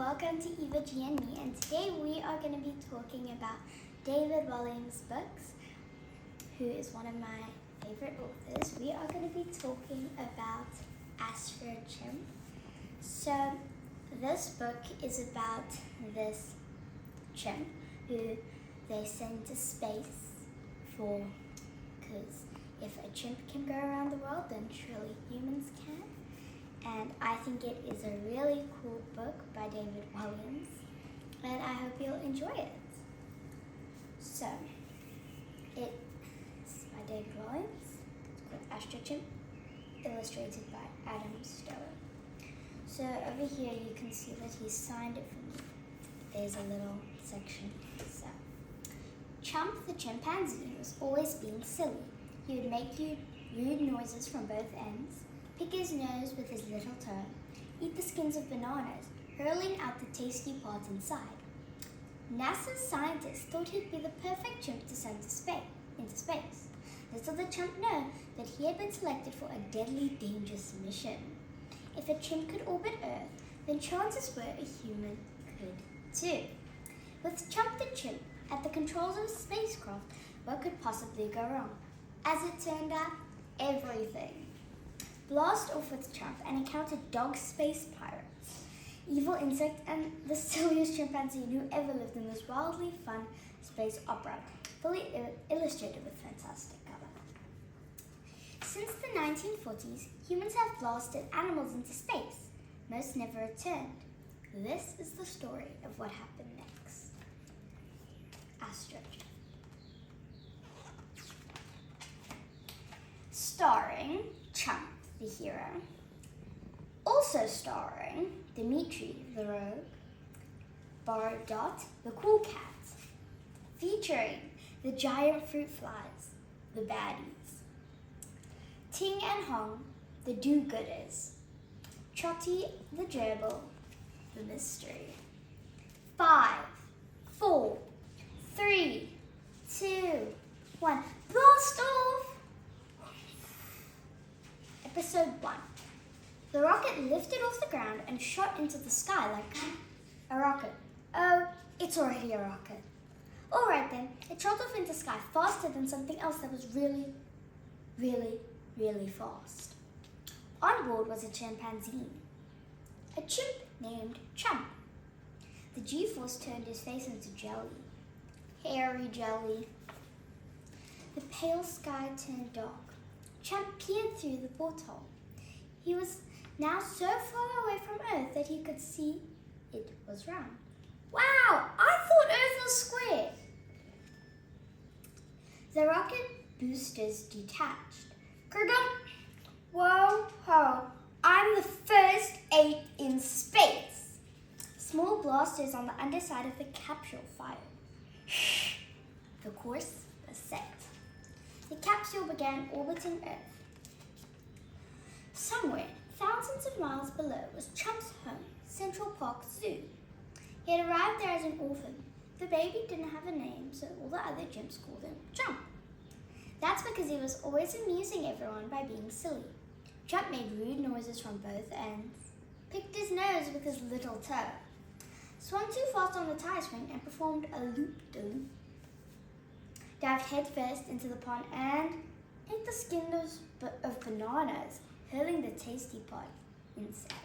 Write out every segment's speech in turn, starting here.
welcome to EvaGAndMe, and today we are going to be talking about David Walliams' books, who is one of my favorite authors. We are going to be talking about Astro Chimp. So this book is about this chimp who they send to space because if a chimp can go around the world, then surely humans can. And I think it is a really cool book by David Walliams, and I hope you'll enjoy it. So, it's by David Walliams. It's called Astro Chimp, illustrated by Adam Stower. So over here you can see that he signed it for me. There's a little section. So, Chump the chimpanzee was always being silly. He would make rude noises from both ends, pick his nose with his little toe, eat the skins of bananas, hurling out the tasty part inside. NASA's scientists thought he'd be the perfect chimp to send into space. Little did Chump know that he had been selected for a deadly, dangerous mission. If a chimp could orbit Earth, then chances were a human could too. With Chump the chimp at the controls of a spacecraft, what could possibly go wrong? As it turned out, everything. Blast off with Chump and encounter dog space pirates, evil insect, and the silliest chimpanzee who ever lived in this wildly fun space opera, fully illustrated with fantastic color. Since the 1940s, humans have blasted animals into space. Most never returned. This is the story of what happened next. Astro Chimp. Starring Chump the hero. Also starring Dimitri the rogue, Dot the cool cat, featuring the giant fruit flies, the baddies, Ting and Hong, the do-gooders, Trotty the gerbil, the mystery. 5, 4, 3, 2, 1, blast off! Episode 1. The rocket lifted off the ground and shot into the sky like a rocket. Oh, it's already a rocket. Alright then, it shot off into the sky faster than something else that was really, really, really fast. On board was a chimpanzee, a chimp named Chump. The G-force turned his face into jelly, hairy jelly. The pale sky turned dark. Chump peered through the porthole. He was now so far away from Earth that he could see it was round. Wow, I thought Earth was square. The rocket boosters detached. Kergum! Whoa, ho, I'm the first ape in space. Small blasters on the underside of the capsule fired. The course was set. The capsule began orbiting Earth. Somewhere, thousands of miles below, was Chump's home, Central Park Zoo. He had arrived there as an orphan. The baby didn't have a name, so all the other chimps called him Chump. That's because he was always amusing everyone by being silly. Chump made rude noises from both ends, picked his nose with his little toe, swung too fast on the tie swing and performed a loop-de-loop. Dived headfirst into the pond and ate the skins of bananas, hurling the tasty part inside.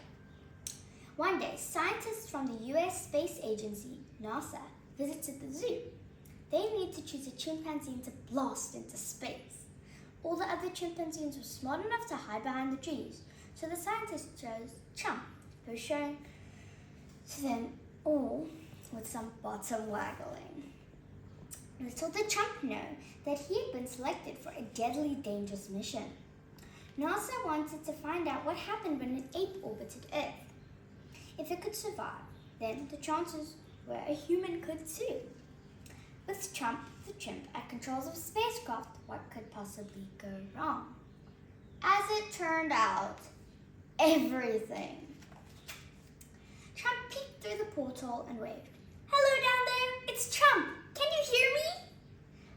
One day, scientists from the US Space Agency, NASA, visited the zoo. They needed to choose a chimpanzee to blast into space. All the other chimpanzees were smart enough to hide behind the trees, so the scientists chose Chump, who was shown to them all with some bottom waggling. Little did Chump know that he had been selected for a deadly, dangerous mission. NASA wanted to find out what happened when an ape orbited Earth. If it could survive, then the chances were a human could too. With Chump the chimp at controls of a spacecraft, what could possibly go wrong? As it turned out, everything. Chump peeked through the porthole and waved. Hello down there, it's Chump. Can you hear me?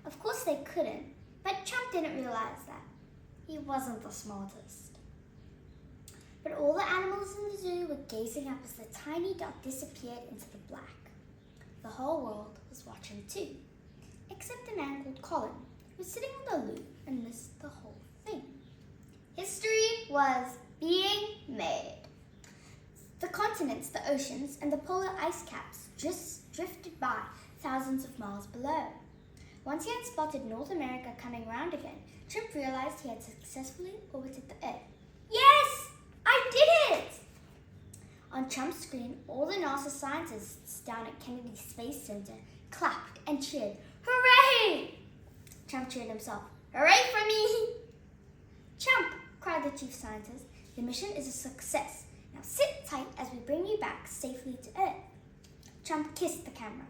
Of course they couldn't, but Chump didn't realize that. He wasn't the smartest. But all the animals in the zoo were gazing up as the tiny dot disappeared into the black. The whole world was watching too, except a man called Colin, who was sitting on the loo and missed the whole thing. History was being made. The continents, the oceans, and the polar ice caps just drifted by thousands of miles below. Once he had spotted North America coming round again, Chimp realized he had successfully orbited the Earth. Yes! I did it! On Chump's screen, all the NASA scientists down at Kennedy Space Center clapped and cheered. Hooray! Chump cheered himself. Hooray for me! Chump, cried the chief scientist, the mission is a success. Now sit tight as we bring you back safely to Earth. Chump kissed the camera,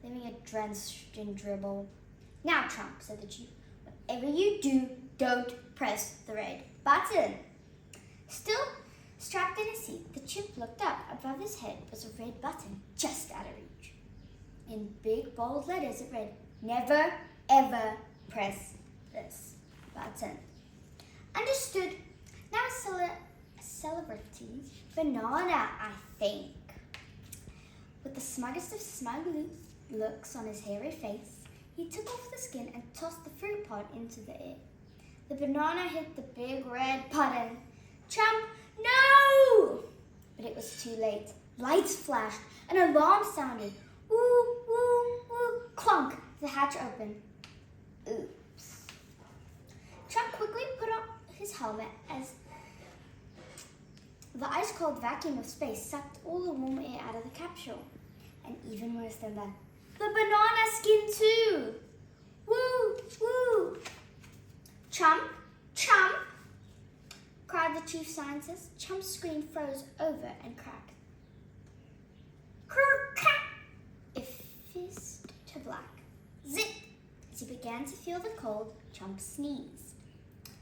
leaving it drenched in dribble. Now, Chump, said the chief, whatever you do, don't press the red button. Still strapped in his seat, the chimp looked up. Above his head was a red button just out of reach. In big, bold letters, it read, never, ever press this button. Understood. Now a celebrity banana, I think. With the smuggest of smug looks on his hairy face, he took off the skin and tossed the fruit pod into the air. The banana hit the big red button. Chump, no! But it was too late. Lights flashed, an alarm sounded. Woo, woo, woo, clunk, the hatch opened. Oops. Chump quickly put on his helmet as the ice-cold vacuum of space sucked all the warm air out of the capsule. And even worse than that, the banana skin too! Woo, woo! Chump, Chump! Cried the chief scientist. Chump's screen froze over and cracked. Kerk! It fizzed to black. Zip! As he began to feel the cold, Chump sneezed.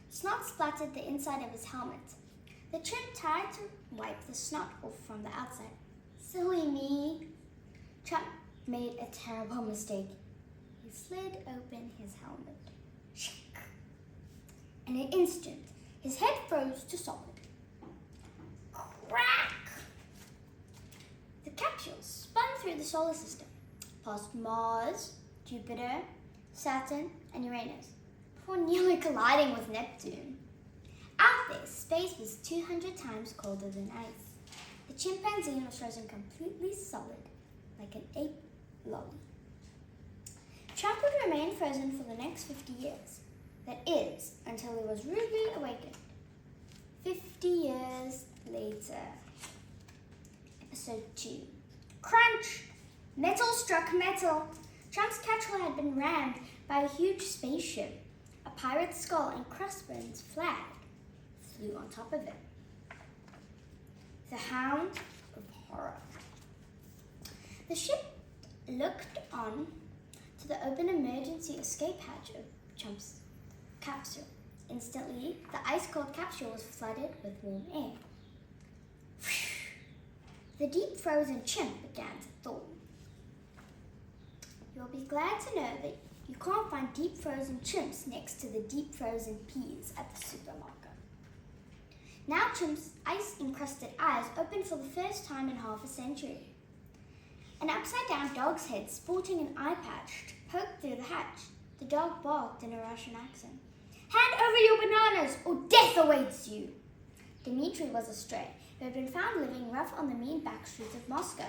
Snot splattered the inside of his helmet. The chimp tried to wipe the snot off from the outside. Silly me. Chump made a terrible mistake. He slid open his helmet. In an instant, his head froze to solid. Crack! The capsule spun through the solar system, past Mars, Jupiter, Saturn, and Uranus, before nearly colliding with Neptune. Out there, space was 200 times colder than ice. The chimpanzee was frozen completely solid, like an ape lolly. Chump would remain frozen for the next 50 years. That is, until he was rudely awakened. 50 years later. Episode 2. Crunch! Metal struck metal. Chump's capsule had been rammed by a huge spaceship. A pirate's skull and crossbones flag flew on top of it. The Hound of Horror. The ship looked on to the open emergency escape hatch of Chump's capsule. Instantly, the ice-cold capsule was flooded with warm air. The deep-frozen chimp began to thaw. You'll be glad to know that you can't find deep-frozen chimps next to the deep-frozen peas at the supermarket. Now Chimp's ice-encrusted eyes opened for the first time in half a century. An upside-down dog's head sporting an eye patch poked through the hatch. The dog barked in a Russian accent. Hand over your bananas or death awaits you. Dmitri was a stray who had been found living rough on the mean back streets of Moscow.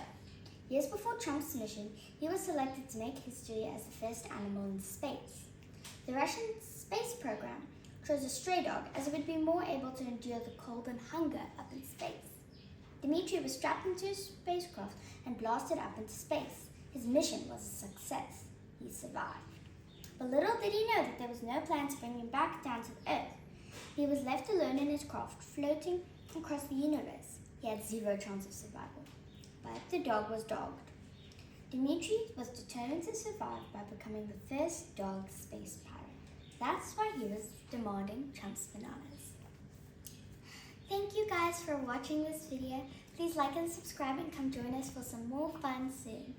Years before Chump's mission, he was selected to make history as the first animal in space. The Russian space program chose a stray dog as it would be more able to endure the cold and hunger up in space. Dmitri was strapped into a spacecraft and blasted up into space. His mission was a success. He survived. But little did he know that there was no plan to bring him back down to the Earth. He was left alone in his craft, floating across the universe. He had zero chance of survival. But the dog was dogged. Dmitri was determined to survive by becoming the first dog space pirate. That's why he was demanding Chump's bananas. Thank you guys for watching this video. Please like and subscribe and come join us for some more fun soon.